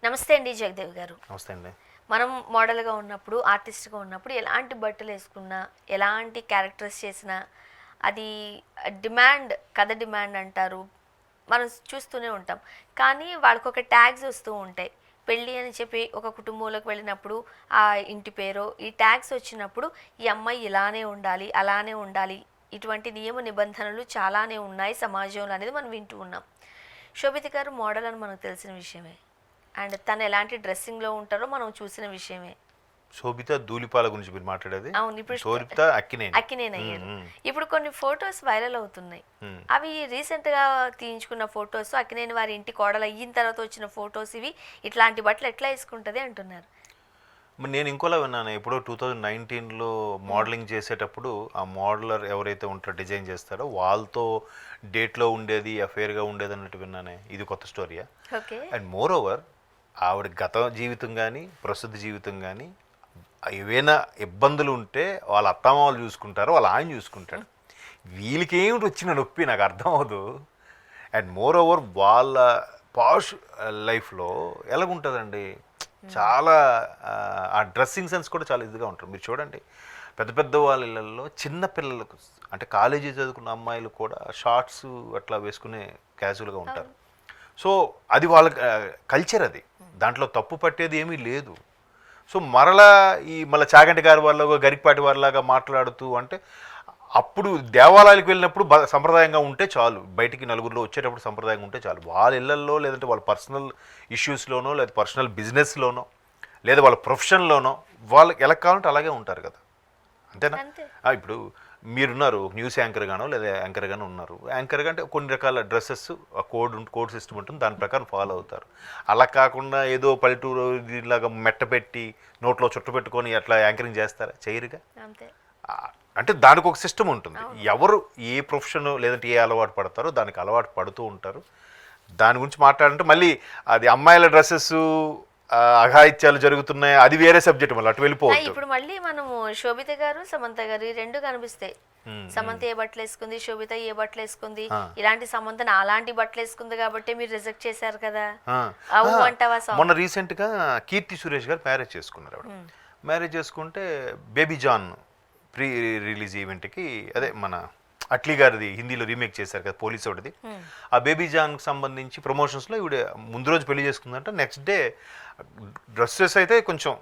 నమస్తే అండి జగదేవ్ గారు. నమస్తే అండి. మనం మోడల్గా ఉన్నప్పుడు, ఆర్టిస్ట్గా ఉన్నప్పుడు ఎలాంటి బట్టలు వేసుకున్నా, ఎలాంటి క్యారెక్టర్స్ చేసినా అది కథ డిమాండ్ అంటారు. మనం చూస్తూనే ఉంటాం. కానీ వాళ్ళకి ఒక ట్యాగ్స్ వస్తూ ఉంటాయి. పెళ్ళి అని చెప్పి ఒక కుటుంబంలోకి వెళ్ళినప్పుడు ఆ ఇంటి పేరో ఈ ట్యాగ్స్ వచ్చినప్పుడు ఈ అమ్మాయి ఇలానే ఉండాలి, అలానే ఉండాలి, ఇటువంటి నియమ నిబంధనలు చాలానే ఉన్నాయి సమాజంలో అనేది మనం వింటూ ఉన్నాం. శోభిత గారు మోడల్ అని మనకు తెలిసిన విషయమే. అండ్ తను ఎలాంటి డ్రెస్సింగ్లో ఉంటారో మనం చూసిన విషయమే. శోభిత ధూళిపాల గురించి మీరు మాట్లాడేది? అవును, ఇప్పుడు శోభిత అక్కినేని అయ్యారు. ఇప్పుడు కొన్ని ఫొటోస్ వైరల్ అవుతున్నాయి. అవి రీసెంట్ గా తీయించుకున్న ఫొటోస్, అక్కినేని వారి ఇంటి కోడలు అయిన తర్వాత వచ్చిన ఫొటోస్. ఇవి ఇట్లాంటి బట్టలు ఎట్లా వేసుకుంటది అంటున్నారు. నేను ఇంకోలా విన్నాను. ఎప్పుడో 2019లో మోడలింగ్ చేసేటప్పుడు ఆ మోడలర్ ఎవరైతే ఉంటారో డిజైన్ చేస్తారో వాళ్ళతో డేట్లో ఉండేది, అఫేర్గా ఉండేది అన్నట్టు విన్నానే. ఇది కొత్త స్టోరీయా? ఓకే. అండ్ మోర్ ఓవర్ ఆవిడ గత జీవితం కానీ ప్రస్తుత జీవితం కానీ ఏవైనా ఇబ్బందులు ఉంటే వాళ్ళ అత్తమామలు చూసుకుంటారు, వాళ్ళ ఆయన చూసుకుంటాడు. వీళ్ళకి ఏమిటి వచ్చిన నొప్పి నాకు అర్థం అవ్వదు. అండ్ మోర్ ఓవర్ వాళ్ళ పాష్ లైఫ్లో ఎలాగుంటుందండి, చాలా ఆ డ్రెస్సింగ్ సెన్స్ కూడా చాలా ఇదిగా ఉంటారు. మీరు చూడండి, పెద్ద పెద్ద వాళ్ళ ఇళ్ళల్లో చిన్న పిల్లలకు, అంటే కాలేజీ చదువుకున్న అమ్మాయిలు కూడా షార్ట్స్ అట్లా వేసుకునే క్యాజువల్గా ఉంటారు. సో అది వాళ్ళ కల్చర్, అది దాంట్లో తప్పు పట్టేది ఏమీ లేదు. సో మళ్ళీ చాగంటి గారి వాళ్ళగా గరికపాటి వారిలాగా మాట్లాడుతూ అంటే అప్పుడు దేవాలయాలకు వెళ్ళినప్పుడు సంప్రదాయంగా ఉంటే చాలు, బయటికి నలుగురిలో వచ్చేటప్పుడు సంప్రదాయంగా ఉంటే చాలు. వాళ్ళ ఇళ్లల్లో లేదంటే వాళ్ళ పర్సనల్ ఇష్యూస్లోనో లేదా పర్సనల్ బిజినెస్లోనో లేదా వాళ్ళ ప్రొఫెషన్లోనో వాళ్ళకి ఎలా కావాలంటే అలాగే ఉంటారు కదా, అంతేనా? ఇప్పుడు మీరున్నారు న్యూస్ యాంకర్ గానో లేదా యాంకర్ గానో ఉన్నారు. యాంకర్గా అంటే కొన్ని రకాల డ్రెస్సెస్ కోడ్ సిస్టమ్ ఉంటుంది, దాని ప్రకారం ఫాలో అవుతారు. అలా కాకుండా ఏదో పల్లెటూరు లాగా మెట్టపెట్టి నోట్లో చుట్టు పెట్టుకొని అట్లా యాంకరింగ్ చేస్తారా? చేయరుగా. అంటే దానికి ఒక సిస్టమ్ ఉంటుంది. ఎవరు ఏ ప్రొఫెషన్ లేదంటే ఏ అలవాటు పడతారో దానికి అలవాటు పడుతూ ఉంటారు. దాని గురించి మాట్లాడంటే మళ్ళీ అది అమ్మాయిల డ్రెస్సెస్ అఘాయిత్యాలు జరుగుతున్నాయి, అది వేరే సబ్జెక్ట్. మళ్ళీ అటు వెళ్ళిపోవచ్చు. ఇప్పుడు మళ్ళీ మనము శోభిత గారు సమంత గారు రెండు కనిపిస్తాయి. సమంత ఏ బట్టలు వేసుకుంది, శోభిత ఏ బట్టలు వేసుకుంది, ఇలాంటి సమంత అలాంటి బట్టలు వేసుకుంది కాబట్టి మీరు రిజెక్ట్ చేశారు కదా. మొన్న రీసెంట్ గా కీర్తి సురేష్ గారు మ్యారేజ్ చేసుకున్నారు. మ్యారేజ్ చేసుకుంటే బేబీ జాన్ ప్రీ రిలీజ్ ఈవెంట్కి, అదే మన అట్లీ గారిది హిందీలో రీమేక్ చేశారు కదా పోలీస్ ఒకటిది, ఆ బేబీ జాన్కి సంబంధించి ప్రమోషన్స్లో ఈవిడ ముందు రోజు పెళ్లి చేసుకుందంట. నెక్స్ట్ డే డ్రెస్సెస్ అయితే కొంచెం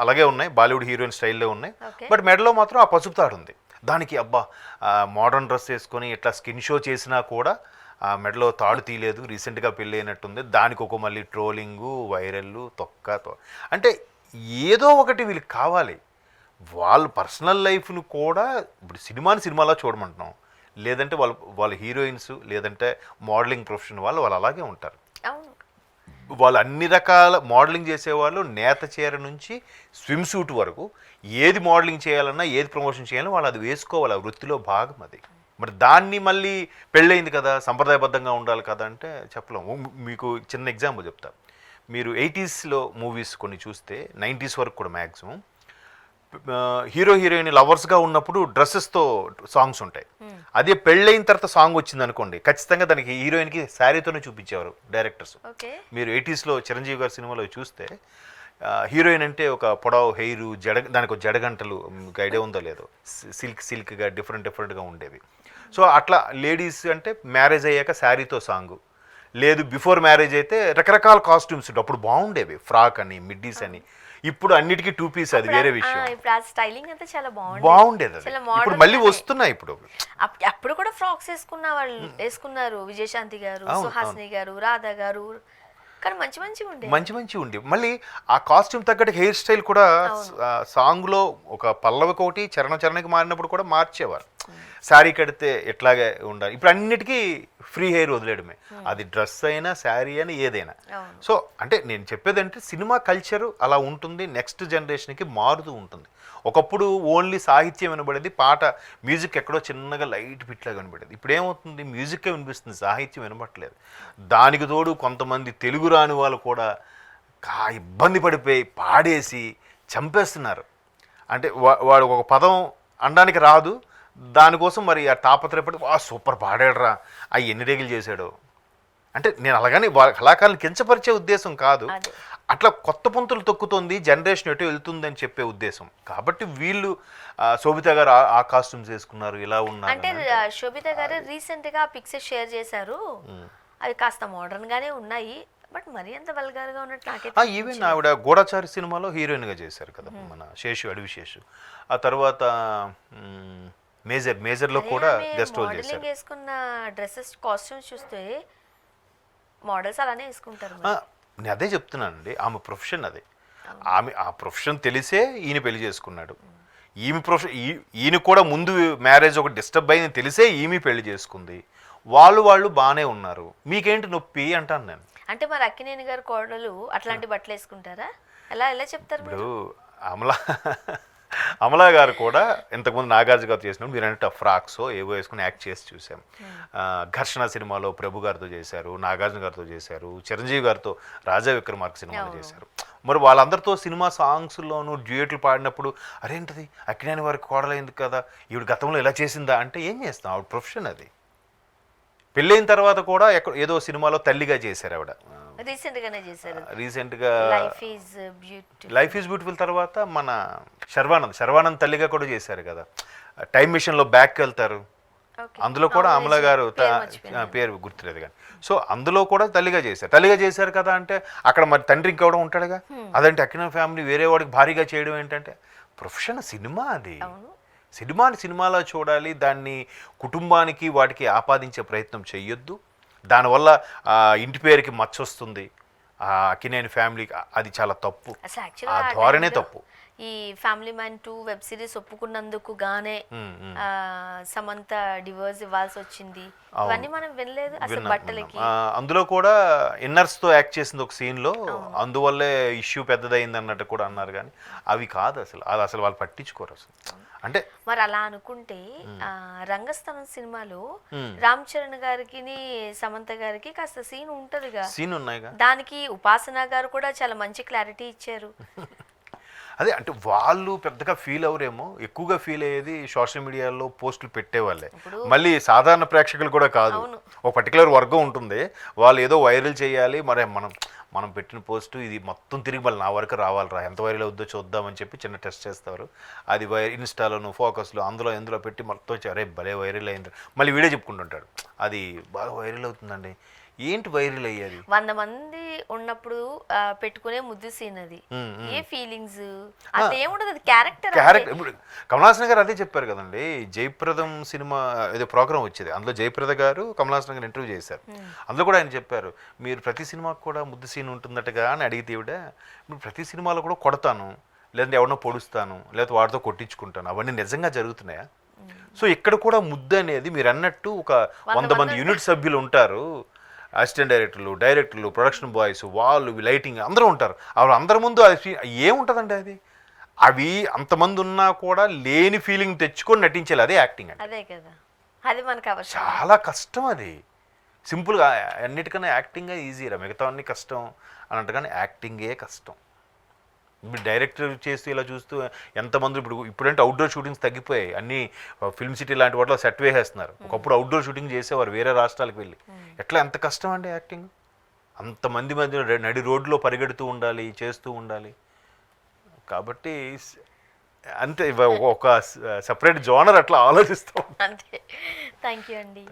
అలాగే ఉన్నాయి, బాలీవుడ్ హీరోయిన్ స్టైల్లో ఉన్నాయి. బట్ మెడలో మాత్రం ఆ పసుపు తాడు ఉంది. దానికి అబ్బా మోడర్న్ డ్రెస్ వేసుకొని ఇట్లా స్కిన్ షో చేసినా కూడా ఆ మెడలో తాడు తీయలేదు, రీసెంట్గా పెళ్ళి అయినట్టుంది. దానికి ఒక మళ్ళీ ట్రోలింగు, వైరల్లు, అంటే ఏదో ఒకటి వీళ్ళకి కావాలి. వాళ్ళ పర్సనల్ లైఫ్ను కూడా ఇప్పుడు సినిమాలా చూడమంటున్నాం, లేదంటే వాళ్ళ హీరోయిన్స్ లేదంటే మోడలింగ్ ప్రొఫెషన్ వాళ్ళు అలాగే ఉంటారు. వాళ్ళు అన్ని రకాల మోడలింగ్ చేసేవాళ్ళు నేత చీర నుంచి స్విమ్ సూట్ వరకు ఏది మోడలింగ్ చేయాలన్నా ఏది ప్రమోషన్ చేయాలన్నా వాళ్ళు అది వేసుకోవాలి, ఆ వృత్తిలో భాగం అది. మరి దాన్ని మళ్ళీ పెళ్ళయింది కదా సంప్రదాయబద్ధంగా ఉండాలి కదా అంటే చెప్పలేము. మీకు చిన్న ఎగ్జాంపుల్ చెప్తా. మీరు 80స్లో మూవీస్ కొన్ని చూస్తే 90s వరకు కూడా మ్యాక్సిమం హీరో హీరోయిన్ లవర్స్గా ఉన్నప్పుడు డ్రెస్సెస్తో సాంగ్స్ ఉంటాయి. అదే పెళ్ళైన తర్వాత సాంగ్ వచ్చింది అనుకోండి, ఖచ్చితంగా దానికి హీరోయిన్కి శారీతోనే చూపించేవారు డైరెక్టర్స్. మీరు 80స్లో చిరంజీవి గారి సినిమాలో చూస్తే హీరోయిన్ అంటే ఒక పొడవు హెయిర్, దానికి ఒక జడగంటలు, మీకు ఐడియా ఉందో లేదో, సిల్క్గా డిఫరెంట్గా ఉండేవి. సో అట్లా లేడీస్ అంటే మ్యారేజ్ అయ్యాక శారీతో సాంగు, లేదు బిఫోర్ మ్యారేజ్ అయితే రకరకాల కాస్ట్యూమ్స్ ఉంటాయి. అప్పుడు బాగుండేవి, ఫ్రాక్ అని, మిడ్డీస్ అని. ఇప్పుడు అన్నిటికీ 2 పీస్, అది వేరే విషయం. బాగుండేది అది. ఇప్పుడు మళ్ళీ వస్తున్నాయి. ఇప్పుడు అప్పుడు కూడా ఫ్రాక్స్ వేసుకున్నారు విజయశాంతి గారు, సుహాసిని గారు, రాధా గారు, కానీ మంచి ఉండే. మళ్ళీ ఆ కాస్ట్యూమ్ తగ్గట్టు హెయిర్ స్టైల్ కూడా సాంగ్లో ఒక పల్లవికోటి చరణకి మారినప్పుడు కూడా మార్చేవారు. శారీ కడితే ఎట్లాగే ఉండాలి. ఇప్పుడు అన్నిటికీ ఫ్రీ హెయిర్ వదిలేయడమే, అది డ్రెస్ అయినా శారీ అయినా ఏదైనా. సో అంటే నేను చెప్పేది అంటే సినిమా కల్చరు అలా ఉంటుంది, నెక్స్ట్ జనరేషన్కి మారుతూ ఉంటుంది. ఒకప్పుడు ఓన్లీ సాహిత్యం వినబడేది, పాట మ్యూజిక్ ఎక్కడో చిన్నగా లైట్ పిట్లాగా వినబడేది. ఇప్పుడు ఏమవుతుంది, మ్యూజిక్కే వినిపిస్తుంది, సాహిత్యం వినబట్టలేదు. దానికి తోడు కొంతమంది తెలుగు రాని వాళ్ళు కూడా ఇబ్బంది పడిపోయి పాడేసి చంపేస్తున్నారు. అంటే వాడు ఒక పదం అనడానికి రాదు, దానికోసం మరి ఆ తాపత్రయపడి సూపర్ పాడాడరా, ఎన్ని రేగులు చేశాడో. అంటే నేను అలాగని కళాకారులను కించపరిచే ఉద్దేశం కాదు. అట్లా కొత్త పుంతలు తొక్కుతోంది, జనరేషన్ ఎటు వెళ్తుందని చెప్పే ఉద్దేశం. కాబట్టి వీళ్ళు శోభిత గారు ఆ కాస్ట్యూమ్స్ వేసుకున్నారు, ఇలా ఉన్నారు అంటే శోభిత గారు రీసెంట్ గా పిక్స్ షేర్ చేశారు, అవి కాస్త మోడర్న్ గానే ఉన్నాయి, బట్ మరీ అంత వల్గర్ గా ఉన్నట్టు నాకైతే ఈవెన్ ఆవిడ గూఢచారి సినిమాలో హీరోయిన్ గా చేశారు కదా మన శేషు, అడవి శేషు. ఆ తర్వాత మేజర్ లో కూడా గెస్ట్ రోల్ చేశారు. మోడలింగ్ వేసుకున్న డ్రెస్సెస్ కాస్ట్యూమ్స్ చూస్తే మోడల్స్ అలానే వేసుకుంటారు. నేను అదే చెప్తున్నానండి, ఆమె ప్రొఫెషన్ అదే. ఆమె ఆ ప్రొఫెషన్ తెలిసే ఈయన పెళ్లి చేసుకున్నాడు. ఈమె ప్రొఫెషన్ ఈయన కూడా ముందు మ్యారేజ్ ఒక డిస్టర్బ్ అయింది తెలిసే ఈమె పెళ్లి చేసుకుంది. వాళ్ళు బాగానే ఉన్నారు, మీకేంటి నొప్పి అంటాను నేను. అంటే మరి అక్కినేని గారు కోడలు అట్లాంటి బట్టలు వేసుకుంటారా? ఎలా చెప్తారు? ఇప్పుడు అమలా గారు కూడా ఇంతకుముందు నాగార్జున గారు చేసినప్పుడు మీరు అంటే ఫ్రాక్స్ ఏవో వేసుకుని యాక్ట్ చేసి చూసాం. ఘర్షణ సినిమాలో ప్రభు గారితో చేశారు, నాగార్జున గారితో చేశారు, చిరంజీవి గారితో రాజా విక్రమార్క సినిమాలో చేశారు. మరి వాళ్ళందరితో సినిమా సాంగ్స్లోనూ డ్యూయట్లు పాడినప్పుడు అరేంటిది అక్కినేని వారికి కోడలైంది కదా, ఈవిడ గతంలో ఇలా చేసిందా అంటే ఏం చేస్తాం, ఆవిడ ప్రొఫెషన్ అది. పెళ్ళైన తర్వాత కూడా ఏదో సినిమాలో తల్లిగా చేశారు ఆవిడ, రీసెంట్గా లైఫ్ ఈజ్ బ్యూటిఫుల్. తర్వాత మన శర్వానంద్ తల్లిగా కూడా చేశారు కదా, టైం మిషన్లో బ్యాక్ వెళ్తారు, అందులో కూడా అమల గారు పేరు గుర్తులేదు కానీ. సో అందులో కూడా తల్లిగా చేశారు కదా. అంటే అక్కడ మరి తండ్రి ఇంకెవడం ఉంటాడుగా, అదంటే అక్కినేని ఫ్యామిలీ వేరే వాడికి భారీగా చేయడం ఏంటంటే ప్రొఫెషన్. సినిమా అది, సినిమాలో చూడాలి, దాన్ని కుటుంబానికి వాటికి ఆపాదించే ప్రయత్నం చెయ్యొద్దు. దానివల్ల ఇంటి పేరుకి మచ్చ వస్తుంది అక్కినేని ఫ్యామిలీకి, అది చాలా తప్పు, ఆ ధోరణే తప్పు. ఈ ఫ్యామిలీ మ్యాన్ 2 వెబ్ సిరీస్ ఒప్పుకున్నందుకు గానే సమంత డివోర్స్ ఇవ్వాల్సి వచ్చింది, ఇవన్నీ మనం వినలేదు అసలు బట్టలకి. అందులో కూడా ఇన్నర్స్ తో యాక్ట్ చేసింది ఒక సీన్ లో, అందువల్లే ఇష్యూ పెద్దదైంది అన్నట్టు కూడా అన్నారు. కానీ అవి కాదు అసలు, అది అసలు వాళ్ళు పట్టించుకోరు అసలు. అంటే మరి అలా అనుకుంటే రంగస్థలం సినిమాలో రామ్ చరణ్ గారికి సమంత గారికి కాస్త సీన్ ఉంటదిగా, సీన్ ఉన్నాయిగా, దానికి ఉపాసన గారు కూడా చాలా మంచి క్లారిటీ ఇచ్చారు. అదే అంటే వాళ్ళు పెద్దగా ఫీల్ అవరేమో, ఎక్కువగా ఫీల్ అయ్యేది సోషల్ మీడియాలో పోస్టులు పెట్టేవాళ్ళే. మళ్ళీ సాధారణ ప్రేక్షకులు కూడా కాదు, ఒక పర్టికులర్ వర్గం ఉంటుంది, వాళ్ళు ఏదో వైరల్ చేయాలి, మరి మనం పెట్టిన పోస్టు ఇది మొత్తం తిరిగి మళ్ళీ నా వరకు రావాలిరా, ఎంత వైరల్ అవుద్దో చూద్దామని చెప్పి చిన్న టెస్ట్ చేస్తారు. అది ఇన్స్టాలోను ఫోకస్లో అందులో పెట్టి మొత్తం అరే భలే వైరల్ అయింది, మళ్ళీ వీడియో చెప్పుకుంటుంటాడు అది బాగా వైరల్ అవుతుందండి. ఏంటి వైరల్ అయ్యేది? 100 మంది ఉన్నప్పుడు పెట్టుకునే ముద్దు సీన్ అది, ఏ ఫీలింగ్స్ అది ఏముంటది, అది క్యారెక్టర్. ఇప్పుడు కమలాసన్ గారు అదే చెప్పారు కదండి, జయప్రదం సినిమా ఏదో ప్రోగ్రామ్ వచ్చేది, అందులో జయప్రద గారు కమలాసన్ గారు ఇంటర్వ్యూ చేశారు. అందులో కూడా ఆయన చెప్పారు, మీరు ప్రతి సినిమాకు కూడా ముద్దు సీన్ ఉంటుందటగా అని అడిగితే ఇవిడ, మీరు ప్రతి సినిమాలో కూడా కొడతాను, లేదంటే ఎవరినో పొడుస్తాను, లేకపోతే వాడితో కొట్టించుకుంటాను, అవన్నీ నిజంగా జరుగుతున్నాయా? సో ఇక్కడ కూడా ముద్దు అనేది మీరు అన్నట్టు ఒక 100 మంది యూనిట్ సభ్యులు ఉంటారు, అసిస్టెంట్ డైరెక్టర్లు, ప్రొడక్షన్ బాయ్స్, వాళ్ళు లైటింగ్ అందరూ ఉంటారు. అందరి ముందు అది ఏముంటుందండి, అది అవి అంతమంది ఉన్నా కూడా లేని ఫీలింగ్ తెచ్చుకొని నటించాలి, అదే యాక్టింగ్ అంటే. అదే కదా, అది మనకు అవసరం, చాలా కష్టం అది. సింపుల్గా అన్నిటికన్నా యాక్టింగే ఈజీరా, మిగతా అన్ని కష్టం అని అంటగానే యాక్టింగే కష్టం. ఇప్పుడు డైరెక్టర్ చేస్తూ ఇలా చూస్తూ ఎంతమంది ఇప్పుడంటే అవుట్డోర్ షూటింగ్స్ తగ్గిపోయాయి, అన్ని ఫిల్మ్ సిటీ లాంటి వాటిలో సెట్ వేసేస్తున్నారు. ఒకప్పుడు అవుట్డోర్ షూటింగ్ చేసేవారు వేరే రాష్ట్రాలకు వెళ్ళి, ఎట్లా ఎంత కష్టం అండి యాక్టింగ్. అంతమంది మధ్య నడి రోడ్లో పరిగెడుతూ ఉండాలి, చేస్తూ ఉండాలి. కాబట్టి అంతే, ఒక సపరేట్ జోనర్ అట్లా ఆలోచిస్తాం. అంతే. థ్యాంక్ యూ అండి.